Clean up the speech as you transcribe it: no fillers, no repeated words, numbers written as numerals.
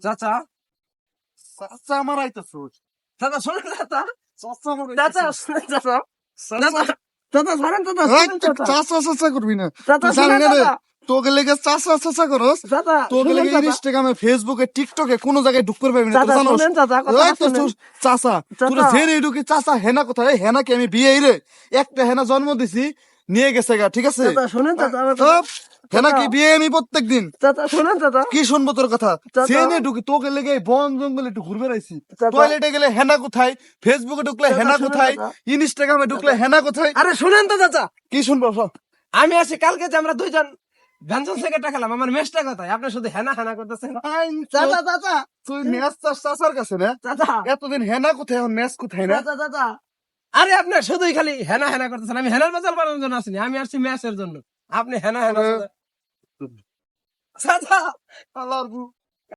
চাচা চাচা আমার আইতাছোস চাচা শোনেন চাচা চাচা আমার চাচা শোনেন চাচা চাচা চাচা শোনেন চাচা শোনেন চাচা চাচা চাচা করবি না চাচা তুই জানি শোনেন না রে চাচা তোকে লেগে চাচা চাচা করস চাচা তোকে শোনেন লেগে চাচা ইনস্টাগ্রামে ফেসবুকে টিকটকে কোন জায়গায় ঢুক করে পাবি না তুই চাচা জানোস শোনেন চাচা ওই কথা তো শোনেন তোর চাচা তোর চাচা। জেনে ঢুকি চাচা হেনা কোথায় হেনা কি আমি বিয়ে রে একটা হেনা জন্ম দিছি নিয়ে গেছে গা ঠিক আছে চাচা শোনেন চাচা আমার তো কথা। হেনা চাচা কি বিয়ে আমি প্রত্যেকদিন চাচা শোনেন চাচা কি শুনবো তোর কথা চাচা। জেনে ঢুকি তোকে লেগে এই বন জঙ্গলে একটু ঘুরবে রাইছি চাচা। টয়লেটে গেলে হেনা কোথায় ফেসবুকে ঢুকলে চাচা, হেনা শোনেন কোথায় চাচা। ইনস্টাগ্রামে ঢুকলে চাচা। হেনা কোথায় আরে শুনেন তো চাচা কি শুনবো সব? আমি আসি কালকে যে আমরা দুইজন ব্যঞ্জন থেকে টাকালাম আমার মেশটা কোথায় আপনি শুধু হেনা হেনা করতেছেন চাচা চাচা তুই ম্যাচ চাস চাচার কাছে না চাচা এতদিন হেনা কোথায় এখন ম্যাচ কোথায় না চাচা চাচা আরে আপনি শুধুই খালি হেনা হেনা করতেছেন আমি হেনার বাজার বানানোর জন্য আসিনি আমি আসছি ম্যাচের জন্য আপনি হেনা হেনা আরে। চাচা আল্লাহর